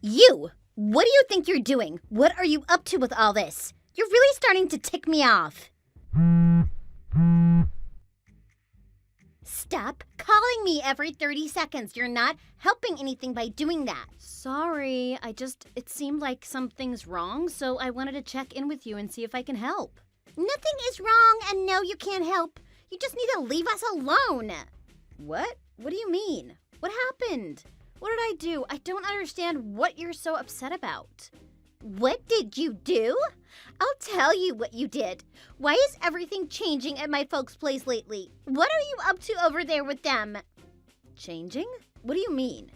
You! What do you think you're doing? What are you up to with all this? You're really starting to tick me off. Stop calling me every 30 seconds. You're not helping anything by doing that. Sorry, it seemed like something's wrong, so I wanted to check in with you and see if I can help. Nothing is wrong, and no, you can't help. You just need to leave us alone. What? What do you mean? What happened? What did I do? I don't understand what you're so upset about. What did you do? I'll tell you what you did. Why is everything changing at my folks' place lately? What are you up to over there with them? Changing? What do you mean?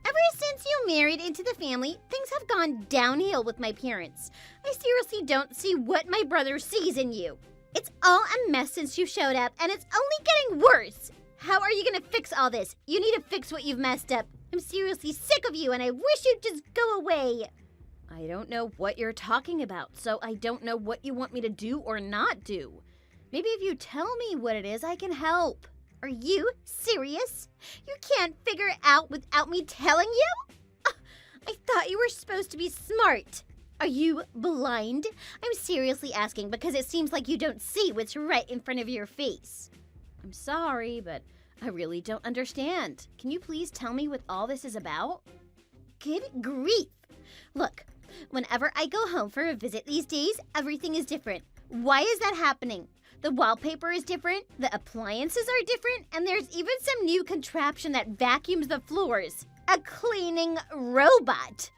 Ever since you married into the family, things have gone downhill with my parents. I seriously don't see what my brother sees in you. It's all a mess since you showed up, and it's only getting worse. How are you gonna fix all this? You need to fix what you've messed up. I'm seriously sick of you, and I wish you'd just go away. I don't know what you're talking about, so I don't know what you want me to do or not do. Maybe if you tell me what it is, I can help. Are you serious? You can't figure it out without me telling you? I thought you were supposed to be smart. Are you blind? I'm seriously asking because it seems like you don't see what's right in front of your face. I'm sorry, but I really don't understand. Can you please tell me what all this is about? Good grief. Look, whenever I go home for a visit these days, everything is different. Why is that happening? The wallpaper is different, the appliances are different, and there's even some new contraption that vacuums the floors. A cleaning robot.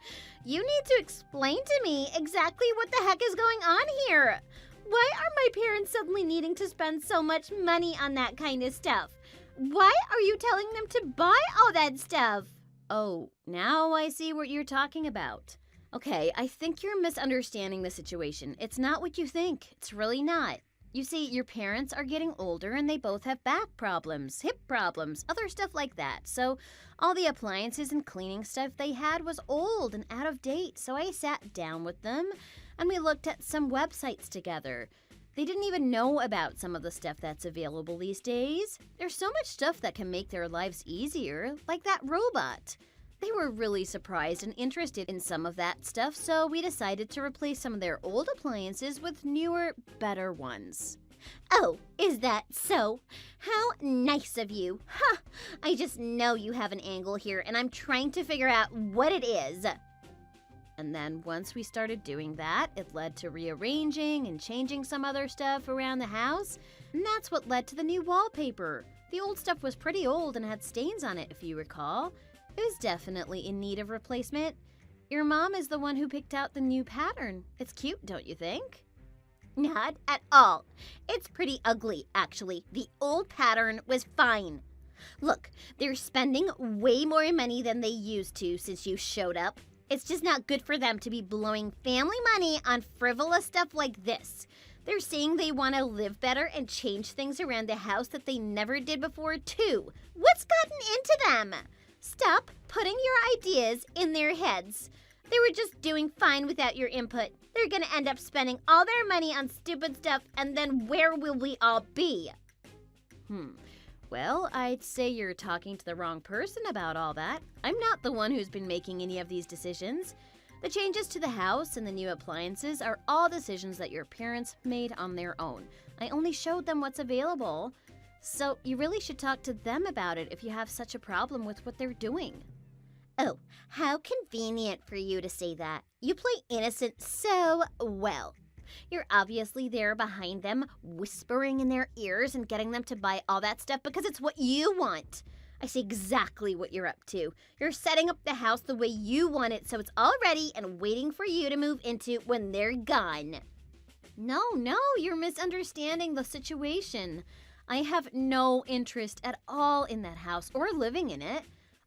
You need to explain to me exactly what the heck is going on here. Why are my parents suddenly needing to spend so much money on that kind of stuff? Why are you telling them to buy all that stuff? Oh, now I see what you're talking about. Okay, I think you're misunderstanding the situation. It's not what you think. It's really not. You see, your parents are getting older and they both have back problems, hip problems, other stuff like that. So all the appliances and cleaning stuff they had was old and out of date. So I sat down with them and we looked at some websites together. They didn't even know about some of the stuff that's available these days. There's so much stuff that can make their lives easier, like that robot. They were really surprised and interested in some of that stuff, so we decided to replace some of their old appliances with newer, better ones. Oh, is that so? How nice of you. Huh, I just know you have an angle here, and I'm trying to figure out what it is. And then once we started doing that, it led to rearranging and changing some other stuff around the house, and that's what led to the new wallpaper. The old stuff was pretty old and had stains on it, if you recall. It was definitely in need of replacement. Your mom is the one who picked out the new pattern. It's cute, don't you think? Not at all. It's pretty ugly, actually. The old pattern was fine. Look, they're spending way more money than they used to since you showed up. It's just not good for them to be blowing family money on frivolous stuff like this. They're saying they want to live better and change things around the house that they never did before, too. What's gotten into them? Stop putting your ideas in their heads. They were just doing fine without your input. They're gonna end up spending all their money on stupid stuff, and then where will we all be? Well, I'd say you're talking to the wrong person about all that. I'm not the one who's been making any of these decisions. The changes to the house and the new appliances are all decisions that your parents made on their own. I only showed them what's available. So you really should talk to them about it if you have such a problem with what they're doing. Oh, how convenient for you to say that. You play innocent so well. You're obviously there behind them, whispering in their ears and getting them to buy all that stuff because it's what you want. I see exactly what you're up to. You're setting up the house the way you want it so it's all ready and waiting for you to move into when they're gone. No, you're misunderstanding the situation. I have no interest at all in that house or living in it.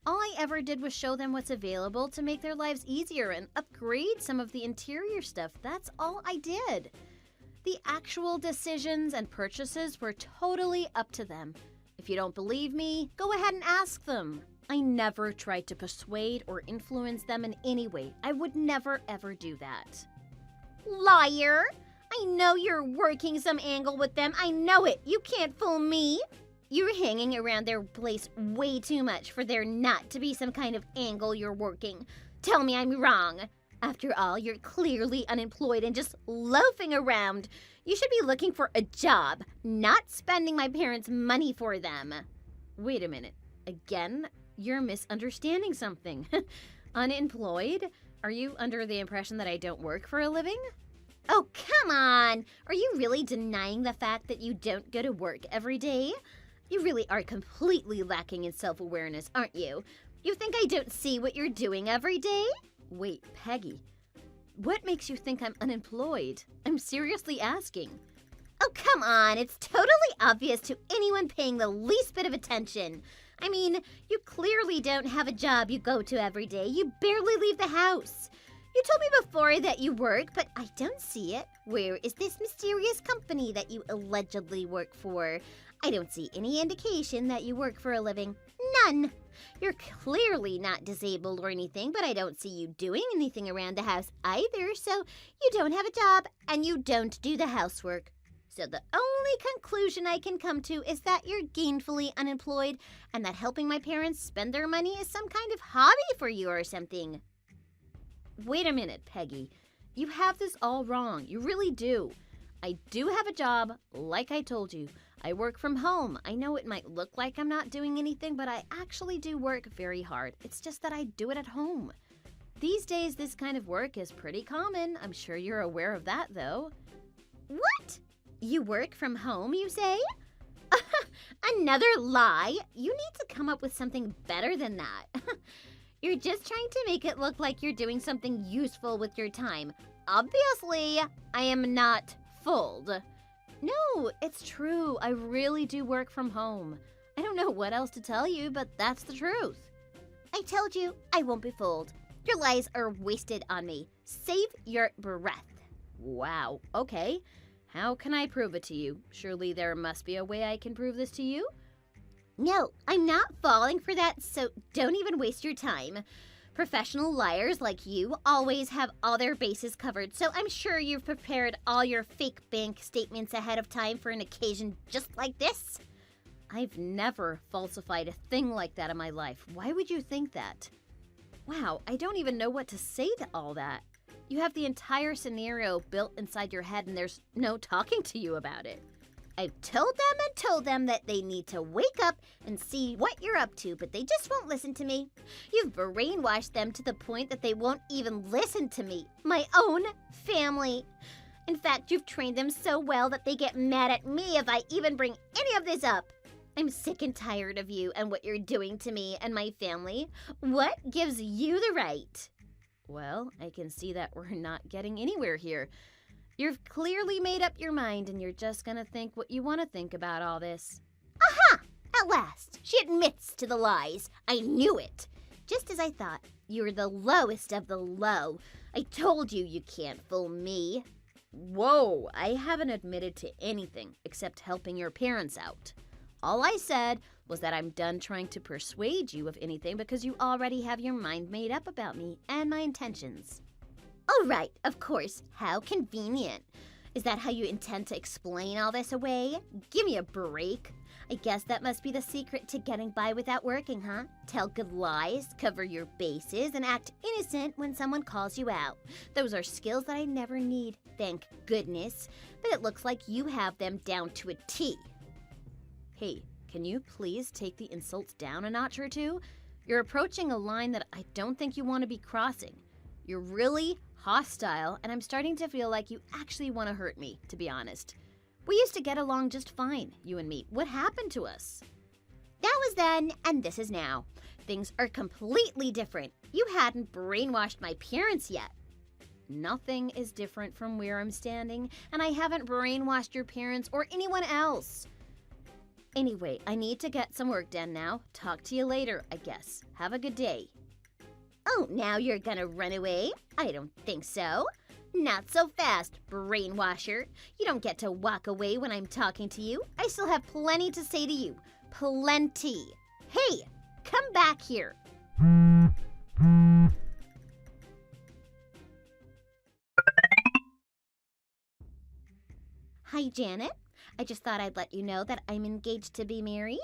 All I ever did was show them what's available to make their lives easier and upgrade some of the interior stuff. That's all I did. The actual decisions and purchases were totally up to them. If you don't believe me, go ahead and ask them. I never tried to persuade or influence them in any way. I would never ever do that. Liar! I know you're working some angle with them. I know it. You can't fool me. You're hanging around their place way too much for there not to be some kind of angle you're working. Tell me I'm wrong. After all, you're clearly unemployed and just loafing around. You should be looking for a job, not spending my parents' money for them. Wait a minute. Again, you're misunderstanding something. Unemployed? Are you under the impression that I don't work for a living? Oh, come on! Are you really denying the fact that you don't go to work every day? You really are completely lacking in self-awareness, aren't you? You think I don't see what you're doing every day? Wait, Peggy. What makes you think I'm unemployed? I'm seriously asking. Oh, come on. It's totally obvious to anyone paying the least bit of attention. I mean, you clearly don't have a job you go to every day. You barely leave the house. You told me before that you work, but I don't see it. Where is this mysterious company that you allegedly work for? I don't see any indication that you work for a living. None. You're clearly not disabled or anything, but I don't see you doing anything around the house either, so you don't have a job and you don't do the housework. So the only conclusion I can come to is that you're gainfully unemployed and that helping my parents spend their money is some kind of hobby for you or something. Wait a minute, Peggy. You have this all wrong. You really do. I do have a job, like I told you. I work from home. I know it might look like I'm not doing anything, but I actually do work very hard. It's just that I do it at home. These days, this kind of work is pretty common. I'm sure you're aware of that, though. What? You work from home, you say? Another lie? You need to come up with something better than that. You're just trying to make it look like you're doing something useful with your time. Obviously, I am not fooled. No, it's true. I really do work from home. I don't know what else to tell you, but that's the truth. I told you I won't be fooled. Your lies are wasted on me. Save your breath. Wow, okay. How can I prove it to you? Surely there must be a way I can prove this to you? No, I'm not falling for that, so don't even waste your time. Professional liars like you always have all their bases covered, so I'm sure you've prepared all your fake bank statements ahead of time for an occasion just like this. I've never falsified a thing like that in my life. Why would you think that? Wow, I don't even know what to say to all that. You have the entire scenario built inside your head and there's no talking to you about it. I've told them that they need to wake up and see what you're up to, but they just won't listen to me. You've brainwashed them to the point that they won't even listen to me, my own family. In fact, you've trained them so well that they get mad at me if I even bring any of this up. I'm sick and tired of you and what you're doing to me and my family. What gives you the right? Well, I can see that we're not getting anywhere here. You've clearly made up your mind and you're just gonna think what you want to think about all this. Aha! At last, she admits to the lies. I knew it. Just as I thought, you're the lowest of the low. I told you you can't fool me. Whoa, I haven't admitted to anything except helping your parents out. All I said was that I'm done trying to persuade you of anything because you already have your mind made up about me and my intentions. Oh, right, of course. How convenient. Is that how you intend to explain all this away? Give me a break. I guess that must be the secret to getting by without working, huh? Tell good lies, cover your bases, and act innocent when someone calls you out. Those are skills that I never need, thank goodness. But it looks like you have them down to a T. Hey, can you please take the insults down a notch or two? You're approaching a line that I don't think you want to be crossing. You're really hostile, and I'm starting to feel like you actually want to hurt me, to be honest. We used to get along just fine, you and me. What happened to us? That was then, and this is now. Things are completely different. You hadn't brainwashed my parents yet. Nothing is different from where I'm standing, and I haven't brainwashed your parents or anyone else. Anyway, I need to get some work done now. Talk to you later, I guess. Have a good day. Oh, now you're gonna run away? I don't think so. Not so fast, brainwasher. You don't get to walk away when I'm talking to you. I still have plenty to say to you. Plenty. Hey, come back here. Hi, Janet. I just thought I'd let you know that I'm engaged to be married.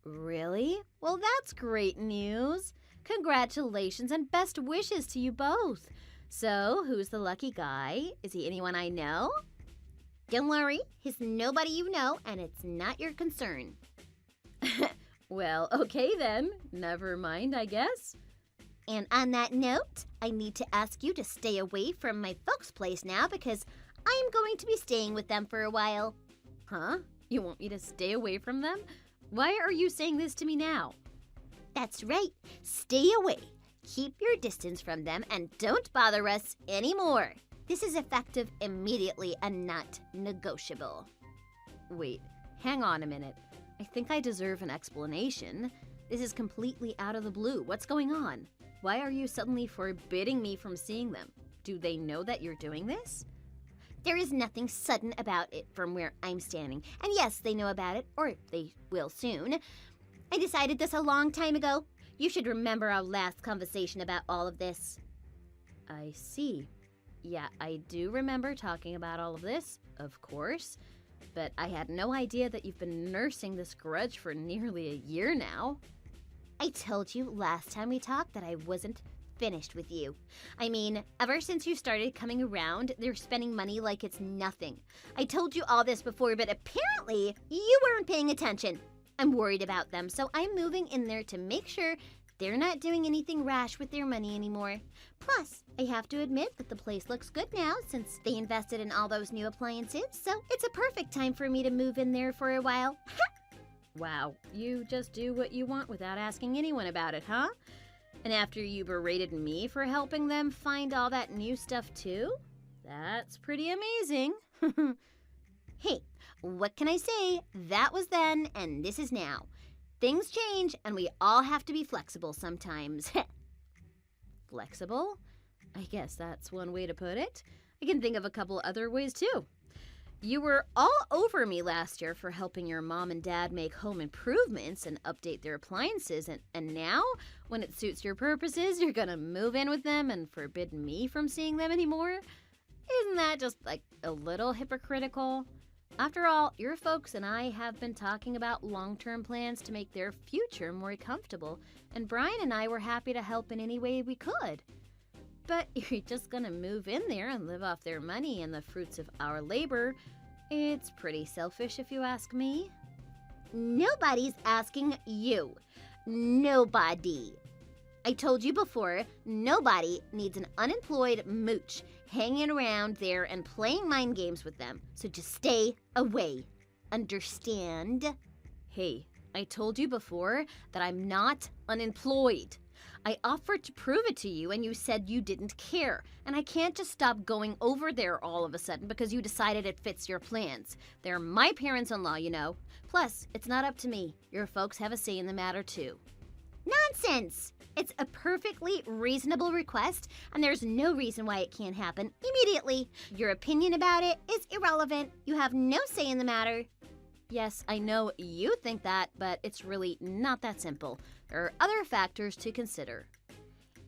Really? Well, that's great news. Congratulations and best wishes to you both. So, who's the lucky guy? Is he anyone I know? Don't worry, he's nobody you know, and it's not your concern. Well, okay then. Never mind, I guess. And on that note, I need to ask you to stay away from my folks' place now because I'm going to be staying with them for a while. Huh? You want me to stay away from them? Why are you saying this to me now? That's right. Stay away. Keep your distance from them and don't bother us anymore. This is effective immediately and not negotiable. Wait, hang on a minute. I think I deserve an explanation. This is completely out of the blue. What's going on? Why are you suddenly forbidding me from seeing them? Do they know that you're doing this? There is nothing sudden about it from where I'm standing. And yes, they know about it, or they will soon. I decided this a long time ago. You should remember our last conversation about all of this. I see. Yeah, I do remember talking about all of this, of course. But I had no idea that you've been nursing this grudge for nearly a year now. I told you last time we talked that I wasn't finished with you. I mean, ever since you started coming around, they're spending money like it's nothing. I told you all this before, but apparently you weren't paying attention. I'm worried about them, so I'm moving in there to make sure they're not doing anything rash with their money anymore. Plus, I have to admit that the place looks good now since they invested in all those new appliances, so it's a perfect time for me to move in there for a while. Wow, you just do what you want without asking anyone about it, huh? And after you berated me for helping them find all that new stuff too? That's pretty amazing. Hey, what can I say? That was then, and this is now. Things change, and we all have to be flexible sometimes. Flexible? I guess that's one way to put it. I can think of a couple other ways too. You were all over me last year for helping your mom and dad make home improvements and update their appliances, and now, when it suits your purposes, you're gonna move in with them and forbid me from seeing them anymore? Isn't that just like a little hypocritical? After all, your folks and I have been talking about long-term plans to make their future more comfortable, and Brian and I were happy to help in any way we could. But you're just gonna move in there and live off their money and the fruits of our labor. It's pretty selfish if you ask me. Nobody's asking you. Nobody. I told you before, nobody needs an unemployed mooch hanging around there and playing mind games with them. So just stay away. Understand? Hey, I told you before that I'm not unemployed. I offered to prove it to you and you said you didn't care. And I can't just stop going over there all of a sudden because you decided it fits your plans. They're my parents-in-law, you know. Plus, it's not up to me. Your folks have a say in the matter too. Nonsense! It's a perfectly reasonable request, and there's no reason why it can't happen immediately. Your opinion about it is irrelevant. You have no say in the matter. Yes, I know you think that, but it's really not that simple. There are other factors to consider.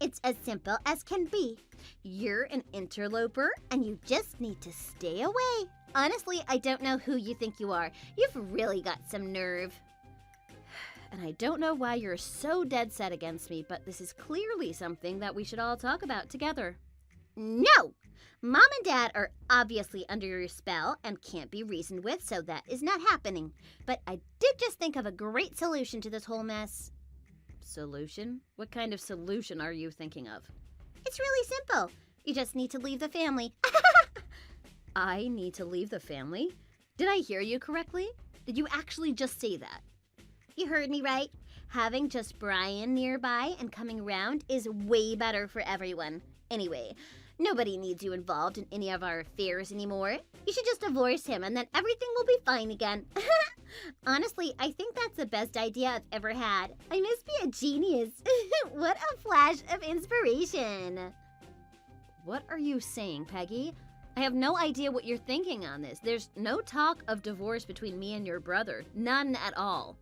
It's as simple as can be. You're an interloper, and you just need to stay away. Honestly, I don't know who you think you are. You've really got some nerve. And I don't know why you're so dead set against me, but this is clearly something that we should all talk about together. No! Mom and Dad are obviously under your spell and can't be reasoned with, so that is not happening. But I did just think of a great solution to this whole mess. Solution? What kind of solution are you thinking of? It's really simple. You just need to leave the family. I need to leave the family? Did I hear you correctly? Did you actually just say that? You heard me right. Having just Brian nearby and coming around is way better for everyone. Anyway, nobody needs you involved in any of our affairs anymore. You should just divorce him and then everything will be fine again. Honestly, I think that's the best idea I've ever had. I must be a genius. What a flash of inspiration. What are you saying, Peggy? I have no idea what you're thinking on this. There's no talk of divorce between me and your brother. None at all.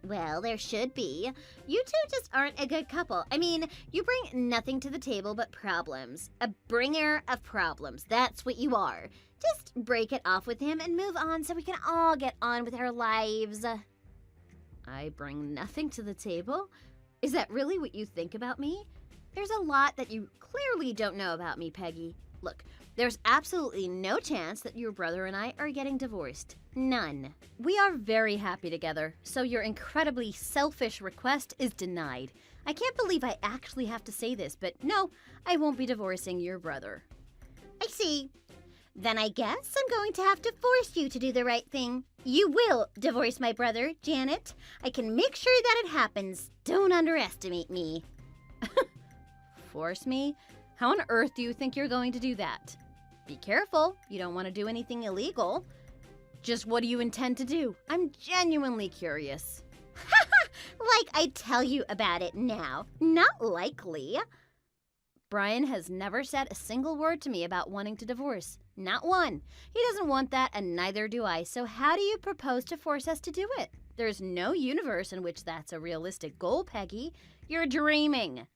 Well, there should be. You two just aren't a good couple. I mean, you bring nothing to the table but problems. A bringer of problems. That's what you are. Just break it off with him and move on so we can all get on with our lives. I bring nothing to the table? Is that really what you think about me? There's a lot that you clearly don't know about me, Peggy. Look, there's absolutely no chance that your brother and I are getting divorced. None. We are very happy together, so your incredibly selfish request is denied. I can't believe I actually have to say this, but no, I won't be divorcing your brother. I see. Then I guess I'm going to have to force you to do the right thing. You will divorce my brother, Janet. I can make sure that it happens. Don't underestimate me. Force me? How on earth do you think you're going to do that? Be careful. You don't want to do anything illegal. Just what do you intend to do? I'm genuinely curious. Like I tell you about it now. Not likely. Brian has never said a single word to me about wanting to divorce. Not one. He doesn't want that, and neither do I. So how do you propose to force us to do it? There's no universe in which that's a realistic goal, Peggy. You're dreaming.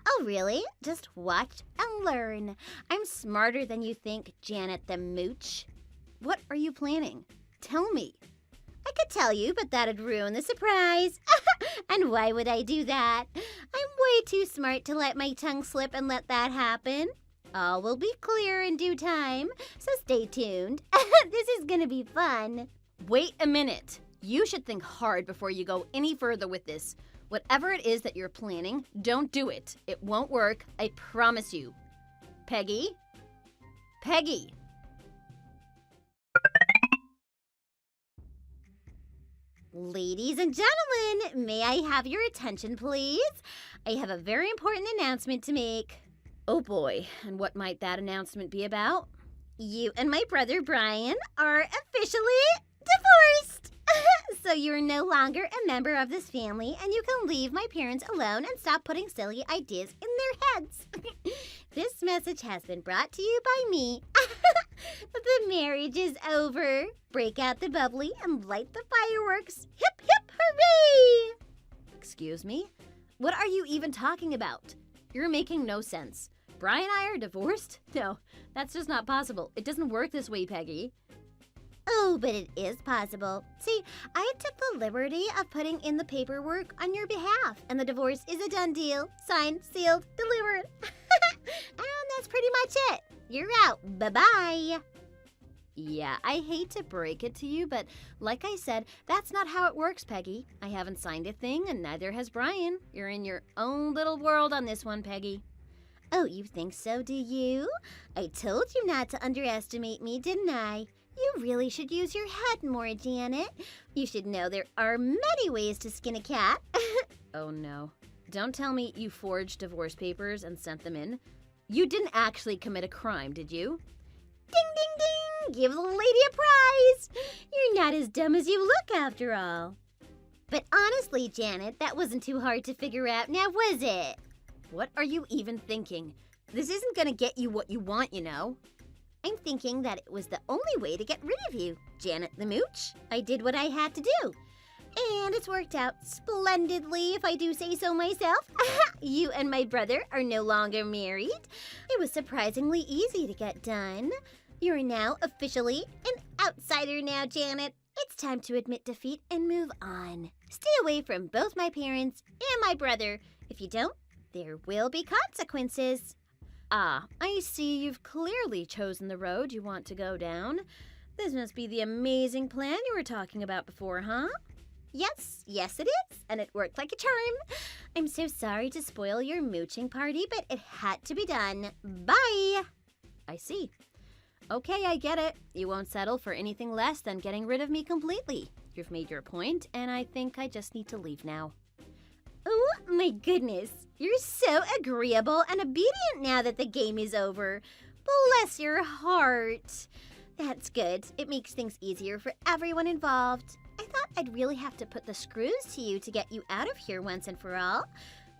Oh, really? Just watch and learn. I'm smarter than you think, Janet the Mooch. What are you planning? Tell me. I could tell you, but that'd ruin the surprise. And why would I do that? I'm way too smart to let my tongue slip and let that happen. All will be clear in due time, so stay tuned. This is gonna be fun. Wait a minute. You should think hard before you go any further with this. Whatever it is that you're planning, don't do it. It won't work, I promise you. Peggy? Peggy! Ladies and gentlemen, may I have your attention, please? I have a very important announcement to make. Oh boy, and what might that announcement be about? You and my brother Brian are officially divorced. So you're no longer a member of this family, and you can leave my parents alone and stop putting silly ideas in their heads. This message has been brought to you by me. The marriage is over. Break out the bubbly and light the fireworks. Hip, hip, hooray! Excuse me? What are you even talking about? You're making no sense. Brian and I are divorced? No, that's just not possible. It doesn't work this way, Peggy. Oh, but it is possible. See, I took the liberty of putting in the paperwork on your behalf, and the divorce is a done deal. Signed, sealed, delivered. And that's pretty much it. You're out. Bye-bye. Yeah, I hate to break it to you, but like I said, that's not how it works, Peggy. I haven't signed a thing, and neither has Brian. You're in your own little world on this one, Peggy. Oh, you think so, do you? I told you not to underestimate me, didn't I? You really should use your head more, Janet. You should know there are many ways to skin a cat. Oh no. Don't tell me you forged divorce papers and sent them in. You didn't actually commit a crime, did you? Ding, ding, ding! Give the lady a prize! You're not as dumb as you look, after all. But honestly, Janet, that wasn't too hard to figure out, now was it? What are you even thinking? This isn't gonna get you what you want, you know. I'm thinking that it was the only way to get rid of you, Janet the Mooch. I did what I had to do. And it's worked out splendidly, if I do say so myself. You and my brother are no longer married. It was surprisingly easy to get done. You're now officially an outsider now, Janet. It's time to admit defeat and move on. Stay away from both my parents and my brother. If you don't, there will be consequences. Ah, I see you've clearly chosen the road you want to go down. This must be the amazing plan you were talking about before, huh? Yes, it is, and it worked like a charm. I'm so sorry to spoil your mooching party, but it had to be done. Bye! I see. Okay, I get it. You won't settle for anything less than getting rid of me completely. You've made your point, and I think I just need to leave now. Oh, my goodness. You're so agreeable and obedient now that the game is over. Bless your heart. That's good. It makes things easier for everyone involved. I thought I'd really have to put the screws to you to get you out of here once and for all.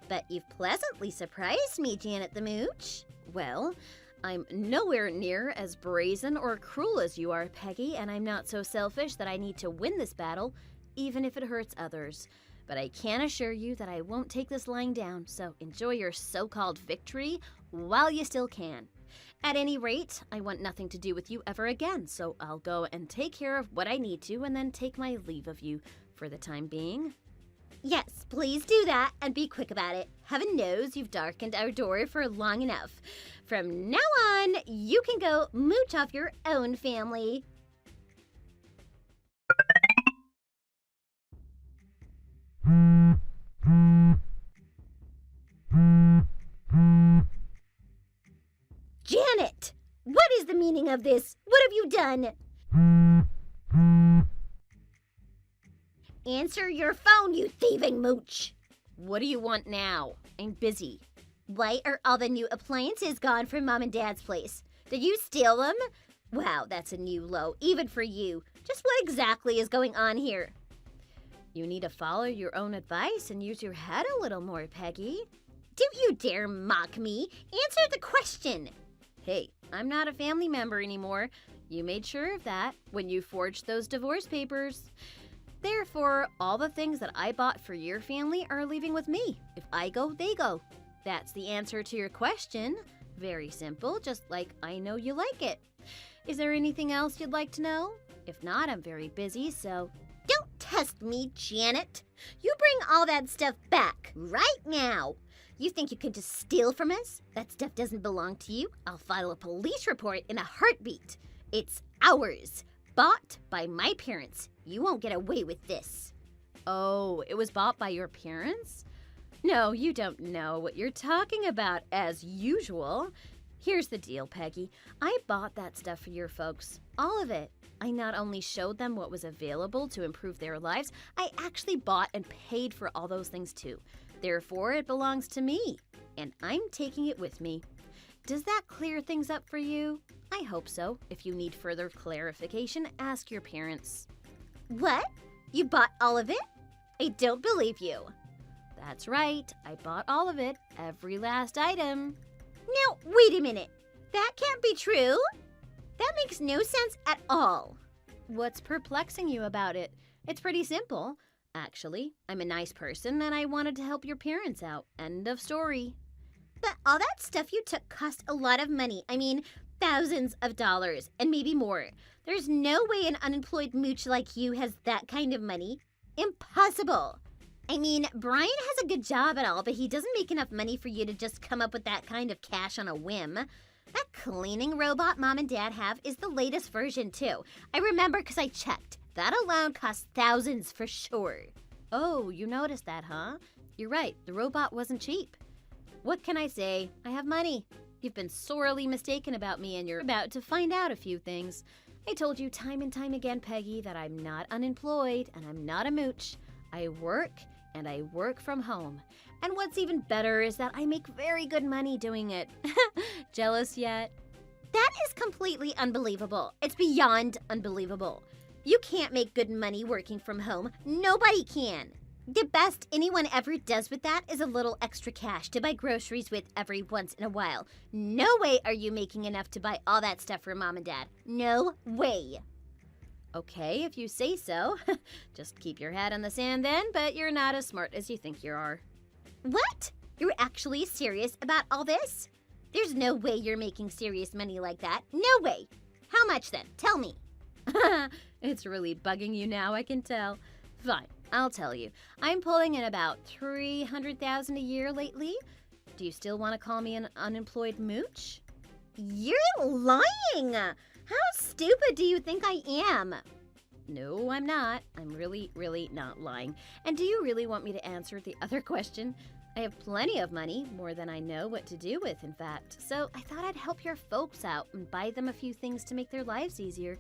But you've pleasantly surprised me, Janet the Mooch. Well, I'm nowhere near as brazen or cruel as you are, Peggy, and I'm not so selfish that I need to win this battle, even if it hurts others. But I can assure you that I won't take this lying down, so enjoy your so-called victory while you still can. At any rate, I want nothing to do with you ever again, so I'll go and take care of what I need to and then take my leave of you for the time being. Yes, please do that and be quick about it. Heaven knows you've darkened our door for long enough. From now on, you can go mooch off your own family. Janet! What is the meaning of this? What have you done? Answer your phone, you thieving mooch! What do you want now? I'm busy. Why are all the new appliances gone from Mom and Dad's place? Did you steal them? Wow, that's a new low, even for you. Just what exactly is going on here? You need to follow your own advice and use your head a little more, Peggy. Don't you dare mock me! Answer the question! Hey, I'm not a family member anymore. You made sure of that when you forged those divorce papers. Therefore, all the things that I bought for your family are leaving with me. If I go, they go. That's the answer to your question. Very simple, just like I know you like it. Is there anything else you'd like to know? If not, I'm very busy, so... Don't test me, Janet. You bring all that stuff back right now. You think you can just steal from us? That stuff doesn't belong to you. I'll file a police report in a heartbeat. It's ours. Bought by my parents. You won't get away with this. Oh, it was bought by your parents? No, you don't know what you're talking about, as usual. Here's the deal, Peggy. I bought that stuff for your folks. All of it. I not only showed them what was available to improve their lives, I actually bought and paid for all those things too. Therefore, it belongs to me, and I'm taking it with me. Does that clear things up for you? I hope so. If you need further clarification, ask your parents. What? You bought all of it? I don't believe you. That's right. I bought all of it. Every last item. Now, wait a minute. That can't be true. That makes no sense at all. What's perplexing you about it? It's pretty simple. Actually, I'm a nice person and I wanted to help your parents out. End of story. But all that stuff you took cost a lot of money. I mean, thousands of dollars and maybe more. There's no way an unemployed mooch like you has that kind of money. Impossible. I mean, Brian has a good job and all, but he doesn't make enough money for you to just come up with that kind of cash on a whim. That cleaning robot Mom and Dad have is the latest version, too. I remember because I checked. That alone costs thousands for sure. Oh, you noticed that, huh? You're right. The robot wasn't cheap. What can I say? I have money. You've been sorely mistaken about me, and you're about to find out a few things. I told you time and time again, Peggy, that I'm not unemployed and I'm not a mooch. I work, and I work from home. And what's even better is that I make very good money doing it. Jealous yet? That is completely unbelievable. It's beyond unbelievable. You can't make good money working from home. Nobody can. The best anyone ever does with that is a little extra cash to buy groceries with every once in a while. No way are you making enough to buy all that stuff for Mom and Dad. No way. Okay, if you say so. Just keep your head in the sand then, but you're not as smart as you think you are. What? You're actually serious about all this? There's no way you're making serious money like that. No way. How much then? Tell me. It's really bugging you now, I can tell. Fine, I'll tell you. I'm pulling in about $300,000 a year lately. Do you still want to call me an unemployed mooch? You're lying. How stupid do you think I am? No, I'm not. I'm really, really not lying. And do you really want me to answer the other question? I have plenty of money, more than I know what to do with, in fact. So I thought I'd help your folks out and buy them a few things to make their lives easier.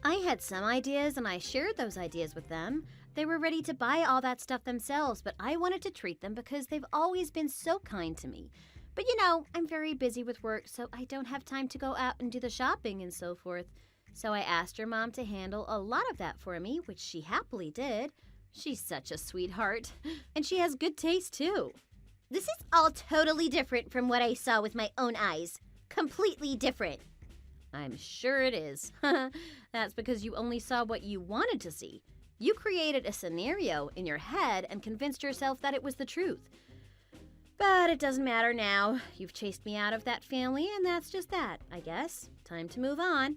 I had some ideas and I shared those ideas with them. They were ready to buy all that stuff themselves, but I wanted to treat them because they've always been so kind to me. But you know, I'm very busy with work, so I don't have time to go out and do the shopping and so forth. So I asked your mom to handle a lot of that for me, which she happily did. She's such a sweetheart, and she has good taste too. This is all totally different from what I saw with my own eyes. Completely different. I'm sure it is. That's because you only saw what you wanted to see. You created a scenario in your head and convinced yourself that it was the truth. But it doesn't matter now. You've chased me out of that family, and that's just that, I guess. Time to move on.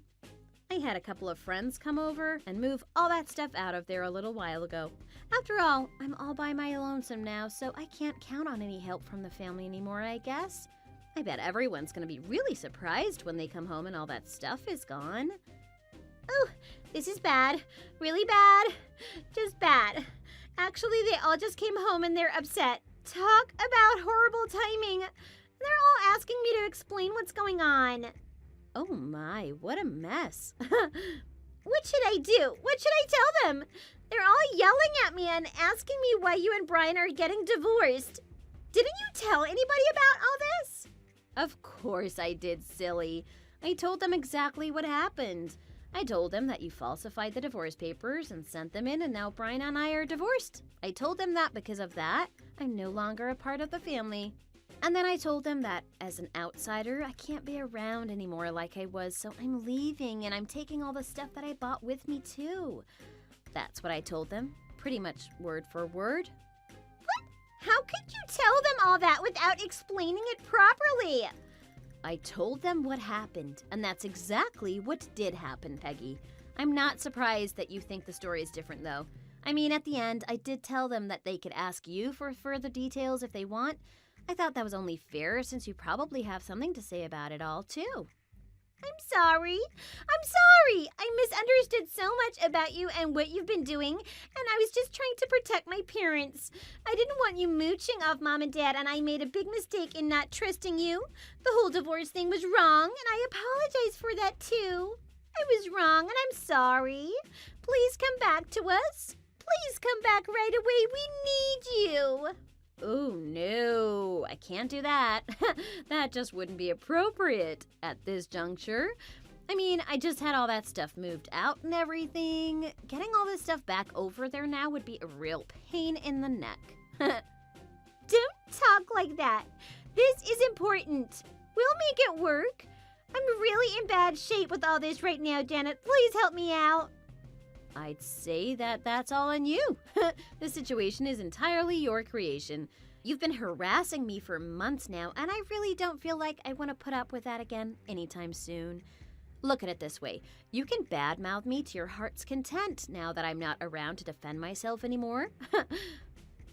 I had a couple of friends come over and move all that stuff out of there a little while ago. After all, I'm all by my lonesome now, so I can't count on any help from the family anymore, I guess. I bet everyone's gonna be really surprised when they come home and all that stuff is gone. Oh, this is bad. Really bad. Just bad. Actually, they all just came home and they're upset. Talk about horrible timing. They're all asking me to explain what's going on. Oh my, what a mess. What should I do? What should I tell them? They're all yelling at me and asking me why you and Brian are getting divorced. Didn't you tell anybody about all this? Of course I did, silly. I told them exactly what happened. I told them that you falsified the divorce papers and sent them in, and now Brian and I are divorced. I told them that because of that, I'm no longer a part of the family. And then I told them that as an outsider, I can't be around anymore like I was, so I'm leaving and I'm taking all the stuff that I bought with me too. That's what I told them, pretty much word for word. What? How could you tell them all that without explaining it properly? I told them what happened, and that's exactly what did happen, Peggy. I'm not surprised that you think the story is different, though. I mean, at the end, I did tell them that they could ask you for further details if they want. I thought that was only fair, since you probably have something to say about it all, too. I'm sorry. I misunderstood so much about you and what you've been doing, and I was just trying to protect my parents. I didn't want you mooching off Mom and Dad, and I made a big mistake in not trusting you. The whole divorce thing was wrong, and I apologize for that too. I was wrong, and I'm sorry. Please come back to us. Please come back right away. We need you. Oh, no, I can't do that. That just wouldn't be appropriate at this juncture. I mean, I just had all that stuff moved out and everything. Getting all this stuff back over there now would be a real pain in the neck. Don't talk like that. This is important. We'll make it work. I'm really in bad shape with all this right now, Janet. Please help me out. I'd say that that's all on you. The situation is entirely your creation. You've been harassing me for months now, and I really don't feel like I want to put up with that again anytime soon. Look at it this way. You can badmouth me to your heart's content now that I'm not around to defend myself anymore.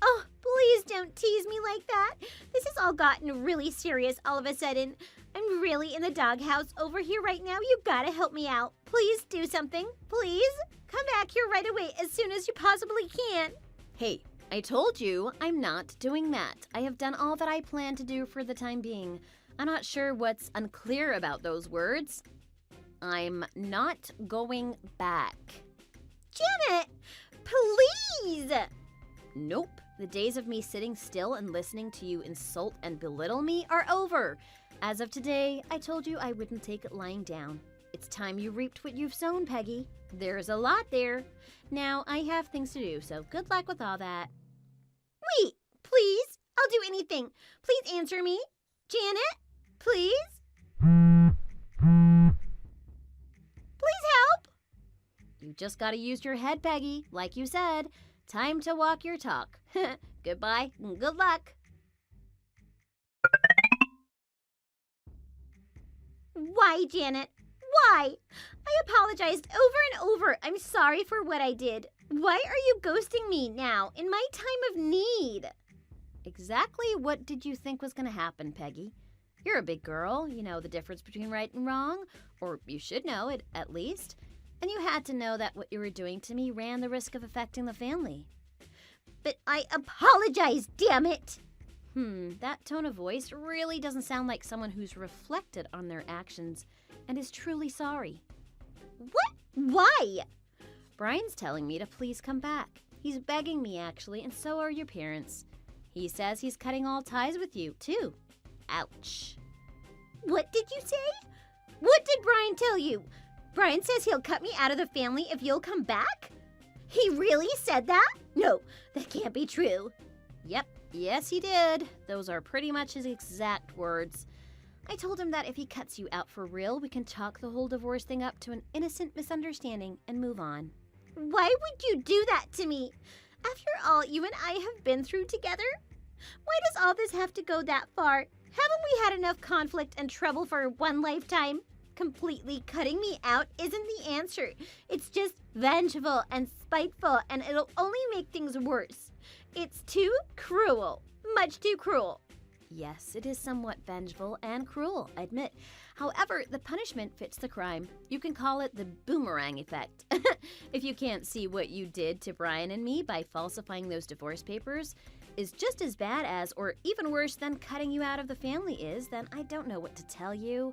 Oh, please don't tease me like that. This has all gotten really serious all of a sudden. I'm really in the doghouse over here right now. You gotta help me out. Please do something. Please? Come back here right away as soon as you possibly can. Hey, I told you I'm not doing that. I have done all that I plan to do for the time being. I'm not sure what's unclear about those words. I'm not going back. Janet, please! Nope. The days of me sitting still and listening to you insult and belittle me are over. As of today, I told you I wouldn't take it lying down. It's time you reaped what you've sown, Peggy. There's a lot there. Now, I have things to do, so good luck with all that. Wait, please. I'll do anything. Please answer me. Janet, please? Please help. You just gotta use your head, Peggy. Like you said, time to walk your talk. Goodbye and good luck. Why, Janet? Why? I apologized over and over. I'm sorry for what I did. Why are you ghosting me now, in my time of need? Exactly what did you think was gonna happen, Peggy? You're a big girl. You know the difference between right and wrong. Or you should know it, at least. And you had to know that what you were doing to me ran the risk of affecting the family. But I apologize, damn it! That tone of voice really doesn't sound like someone who's reflected on their actions and is truly sorry. What? Why? Brian's telling me to please come back. He's begging me, actually, and so are your parents. He says he's cutting all ties with you, too. Ouch. What did you say? What did Brian tell you? Brian says he'll cut me out of the family if you'll come back? He really said that? No, that can't be true. Yep, yes he did. Those are pretty much his exact words. I told him that if he cuts you out for real, we can chalk the whole divorce thing up to an innocent misunderstanding and move on. Why would you do that to me? After all you and I have been through together? Why does all this have to go that far? Haven't we had enough conflict and trouble for one lifetime? Completely cutting me out isn't the answer. It's just vengeful and spiteful, and it'll only make things worse. It's too cruel. Much too cruel. Yes, it is somewhat vengeful and cruel, I admit. However, the punishment fits the crime. You can call it the boomerang effect. If you can't see what you did to Brian and me by falsifying those divorce papers is just as bad as, or even worse than cutting you out of the family is, then I don't know what to tell you.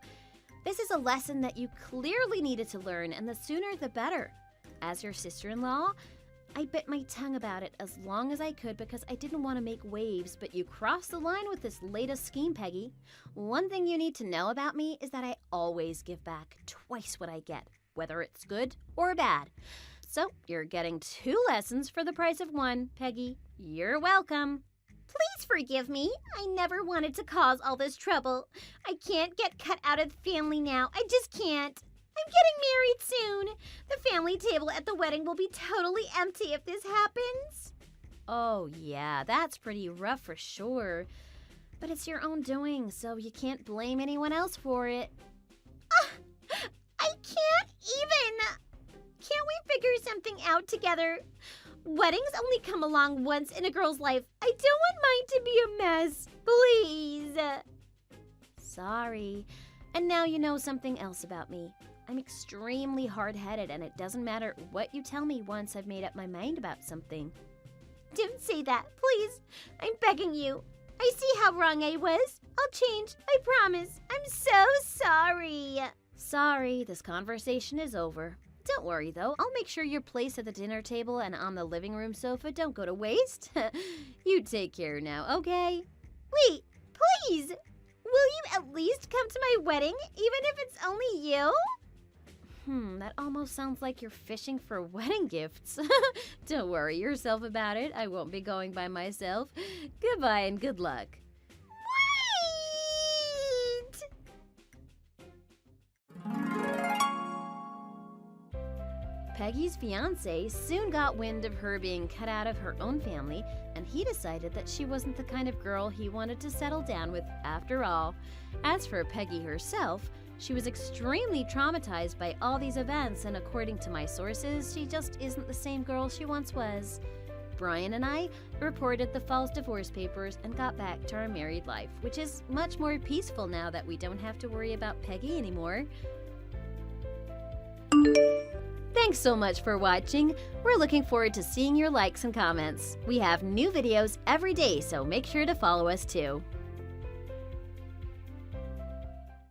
This is a lesson that you clearly needed to learn, and the sooner the better. As your sister-in-law, I bit my tongue about it as long as I could because I didn't want to make waves, but you crossed the line with this latest scheme, Peggy. One thing you need to know about me is that I always give back twice what I get, whether it's good or bad. So you're getting 2 lessons for the price of 1, Peggy. You're welcome. Please forgive me. I never wanted to cause all this trouble. I can't get cut out of the family now. I just can't. I'm getting married soon. The family table at the wedding will be totally empty if this happens. Oh, yeah, that's pretty rough for sure. But it's your own doing, so you can't blame anyone else for it. I can't even. Can't we figure something out together? Weddings only come along once in a girl's life. I don't want mine to be a mess. Please. Sorry. And now you know something else about me. I'm extremely hard-headed, and it doesn't matter what you tell me once I've made up my mind about something. Don't say that, please. I'm begging you. I see how wrong I was. I'll change, I promise. I'm so sorry. Sorry, this conversation is over. Don't worry, though. I'll make sure your place at the dinner table and on the living room sofa don't go to waste. You take care now, okay? Wait, please. Will you at least come to my wedding, even if it's only you? That almost sounds like you're fishing for wedding gifts. Don't worry yourself about it. I won't be going by myself. Goodbye and good luck. Wait! Peggy's fiancé soon got wind of her being cut out of her own family, and he decided that she wasn't the kind of girl he wanted to settle down with after all. As for Peggy herself, she was extremely traumatized by all these events, and according to my sources, she just isn't the same girl she once was. Brian and I reported the false divorce papers and got back to our married life, which is much more peaceful now that we don't have to worry about Peggy anymore. Thanks so much for watching. We're looking forward to seeing your likes and comments. We have new videos every day, so make sure to follow us too.